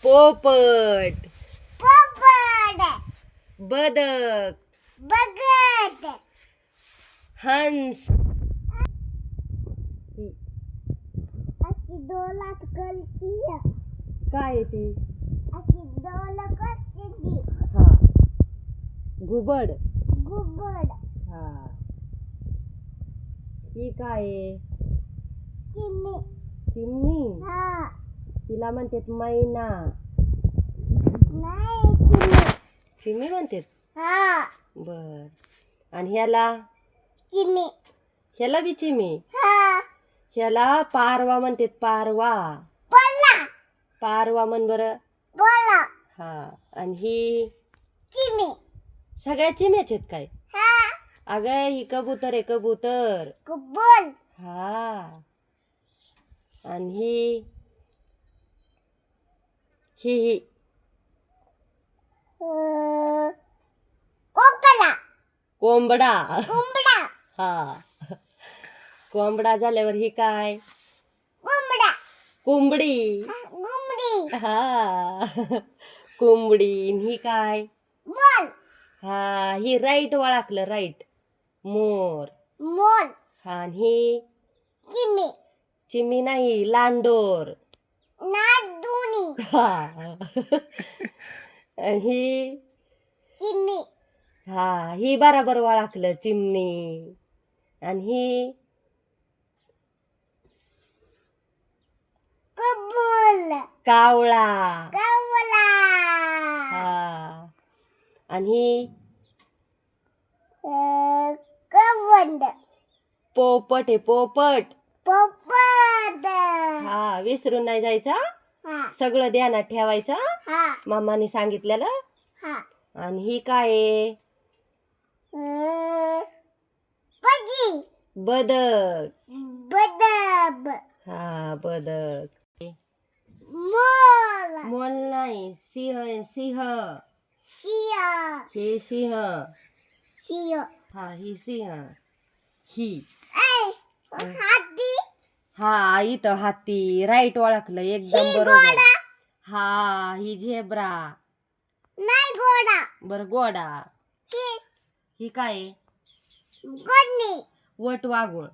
पोपट पोपट बदक बगट हंस अशी डोलात कलती काय ती अशी डोला कलती हा घुबड गुबड हा ही काय आहे? चिमणी चिमणी हा तिला म्हणतात मैना नाही चिमणी चिमणी म्हणतात हा बर आणि ह्याला चिमणी ह्याला बी चिमणी हा ह्याला पारवा म्हणतात पारवा बोला पारवा म्हण बरं बोला हा आणि ही चिमणी सगळ्या चिमण्याच आहेत काय हा अगं ही कबूतर आहे कबूतर बोल हा आणि ही कोकला कोंबडा कोंबडा हा कोंबडा झाल्यावर ही काय कोंबडा कोंबडी कोंबडी हा कोंबडी आणि ही काय मोल हा ही राईट वळखलं राईट मोर मोल हा आणि ही चिमणी चिमणी नाही लांडोर नादुनी हा आणि ही चिमणी हा ही बराबर वळखलं चिमणी आणि ही कबूल कावळा कवला हा आणि ही कवंड पोपट आहे पोपट पोपट हा विसरून नाही जायचा हा सगळं ध्यानात ठेवायचं हा मामाने सांगितलेलं हा आणि ही काय आहे पजी बदक बदब हा बदक मोल मोल नाही सिंह आहे, सिंह शिया हे सिंह शियो हा ही सिंह ही हाती हा इथं हाती राईट ओळखलं एकदम ही बरोबर घोडा हा ही झेब्रा नाही घोडा बर गोडा ही ही काय आहे? गोडणी वट वाघूळ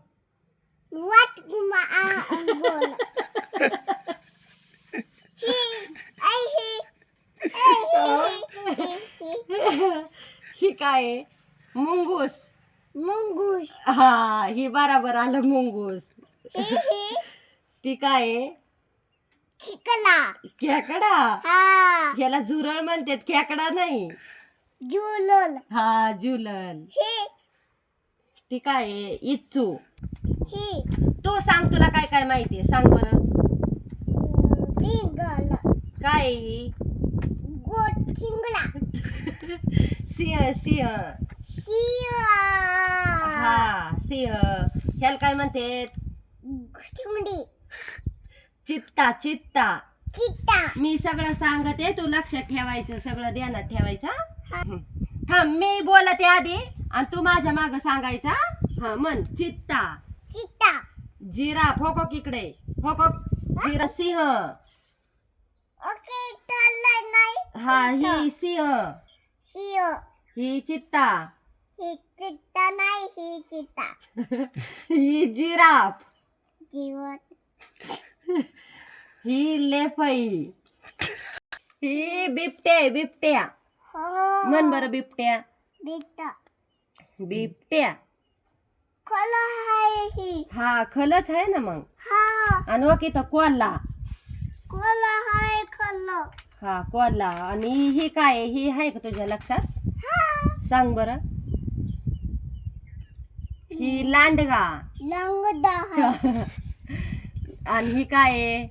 वाट गोल ही आई ही काय आहे? मुंगूस मुंगूस हा ही बराबर आलं मुंगूस ही ती काय आहे? खिकला खेकडा हा ह्याला झुरळ म्हणतात खेकडा नाही जुलल हा जुलन ही ती काय आहे? इच्चू ही तू सांग तुला काय काय माहितीये सांग बरं बिंगल काय आहे ही गोट चिंगला सिंह सिंह शिया हा सिंह ह्याला काय म्हणते चिमडी चित्ता चित्ता चित्ता मी सगळं सांगते तू लक्षात ठेवायचं सगळं ध्यानात ठेवायचं थांब मी बोलते आधी आणि तू माझ्या माग सांगायचा हा म्हण चित्ता चित्ता जिरा फोकोक इकडे फोकोक जिरा सिंह ओके चाललाय नाही हा ही सिंह शियो ही चित्ता ही चित्ता नाही ही चित्ता ही जिराफ जीवत ही लेफई ही बिबटे बिबट्या हो म्हण बरं बिबट्या बिट्टा बिबट्या खोला आहे ही हा खलच आहे ना मग हा आणि ओके तर कोल्हा खोला आहे खोलो हा कोल्हा आणि ही काय आहे? ही आहे का तुझ्या लक्षात हा सांग बरं ही लांडगा लंगडा आहे आणि ही काय आहे?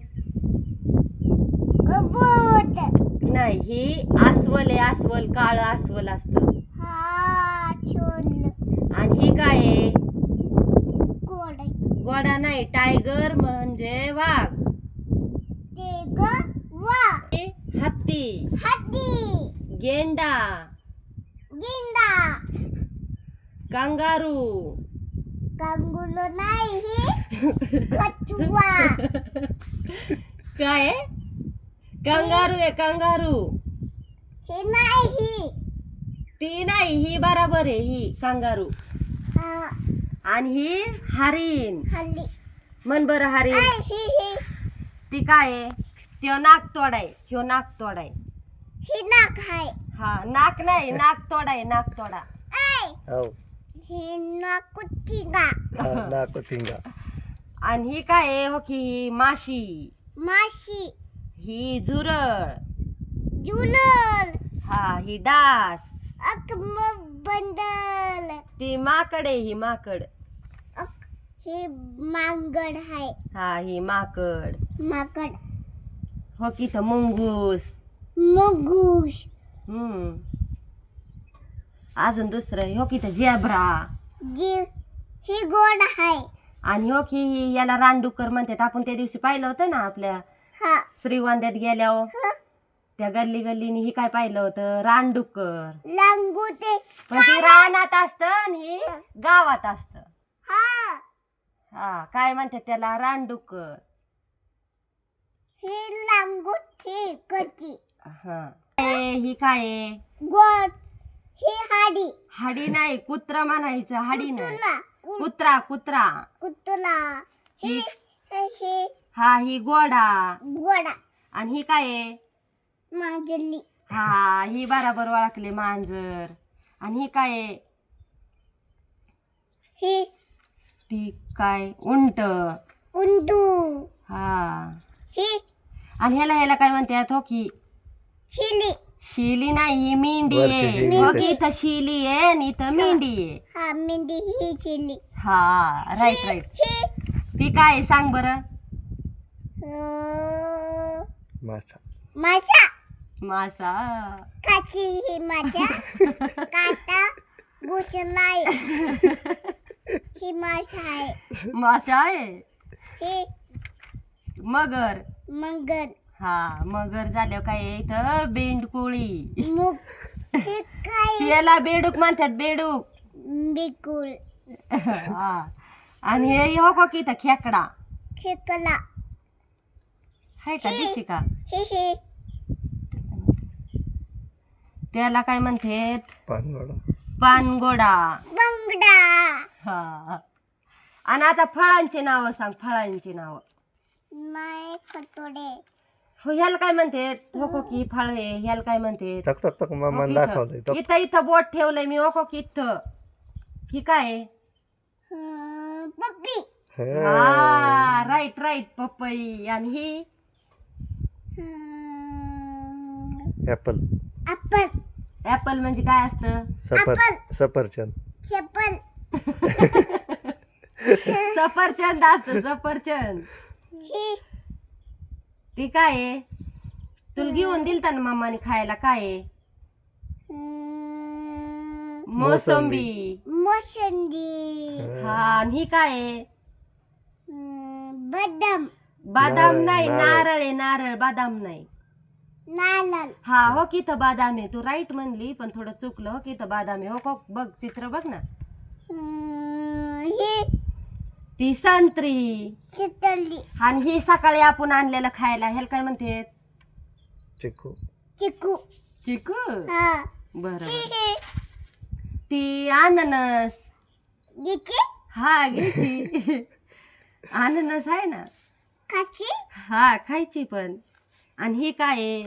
कबूत नाही ही अस्वल आहे अस्वल काळ अस्वल असतं हा चोल आणि ही काय आहे? गोड घोडा नाही टायगर म्हणजे वाघ ते ग वा ही हत्ती हत्ती गेंडा गेंडा कंगारू कंगुलो नाही कछुआ काय आहे? कंगारू आहे कंगारू. हे नाही. ती नाही, ही बराबर आहे, ही कंगारू. हा, आणि ही हरिण. हल्ली. मन बरं हरिण. ही ती काय आहे? त्यो नाक तोडाय, ह्यो नाक तोडाय. ही नाक आहे. हा नाक नाही, नाक तोडाय, नाक तोडा. हो हे नाकुतिगा. नाकोतिंगा. आणि ही काय आहे? हो की ही माशी. माशी. ही झुरळ. जुलल. हा ही डास. बंडल. ती माकड आहे, ही माकड. हे मांगड आहे. हा ही माकड. माकड. हो की इथं मुंगूस. मगूस. अजून दुसरं हो की इथं झेब्रा. जी ही गोड आहे. आणि हो की याला रानडुक्कर म्हणतात. आपण त्या दिवशी पाहिलं होतं ना आपल्या हा. श्रीगोंद्यात गेल्यावर त्या गल्ली गल्लीनी ही काय पाहिलं होतं? रानडुक्कर. लांगुटे. पण ती रानात असतं आणि ही गावात असतं. हा. हा काय म्हणतात त्याला? रानडुक्कर. ही लांगुटे कटी. हा ही काय आहे? गोड. ही हाडी. हाडी नाही, कुत्रा म्हणायचं. हाडी नाही, तुला. कुत्रा कुत्रा. कुतुला. ही ही हा ही गोडा. गोडा. आणि ही काय आहे? मांजली. हा ही बराबर ओळखले, मांजर. आणि ही काय आहे? ही ती काय? उंट. उंदू. हा ही आणि ह्याला काय म्हणतात? हो की चिली. शिली नाही, ही मेंढी वरची आहे. शिली. हो की इथं शिली आहे आणि इथं मेंढी आहे. हा मेंढी. ही चिली. हा राईट राईट. ही ती काय आहे सांग बरं? मासा. मासा. मासा. काची. ही माझ्या काटा घुसलाय. ही मासा आहे. मासा आहे. ही मगर. मगर. हा मगर झाल्यावर काय आहे? इथं बेंडकुळी. मुग. ही काय? याला बेडूक म्हणतात, बेडूक. बिकुल. हा आणि हे हो का की इथं खेकडा खेकला. आहे का? दिसी का? ही त्याला काय म्हणतात? पानगोडा. पानगोडा. बंगडा. हा आणि आता फळांची नावं सांग, फळांची नावं. नाही खतोडे. हो ह्याला काय म्हणतात? हो को की फळ आहे, ह्याला काय म्हणतात? तक तक तक हो मन की दाखवलंय. इथं इथं इथं बोट ठेवलंय मी. हो को की इथं ही काय आहे? पप्पी. हा राईट राईट, पपई. आणि ही ऍपल. आपण. ऍपल म्हणजे काय असतं? सफरचंद. चप्पल. सफरचंद असतं, सफरचंद. ही ती काय आहे? तुला घेऊन दिलता ना मम्माने खायला, काय आहे? मोसंबी. मोसंबी. हा आणि ही काय आहे? बदाम. बदाम नाही, नारळ. नारळ आहे, नारळ. बदाम नाही. नारळ. हा हो की इथं बदाम आहे. तू राईट म्हणली पण थोडं चुकलं. हो की इथं बदाम आहे. हो को बघ चित्र बघ ना. ही ती संत्री. चितली. आणि ही सकाळी आपण आणलेलं खायला, ह्याला काय म्हणते? चिकू. चिकू. चिकू. हा. बरोबर. ही ती अननस. गिची. हा घ्यायची. अननस आहे ना, खाची. हा खायची पण. आणि ही काय आहे?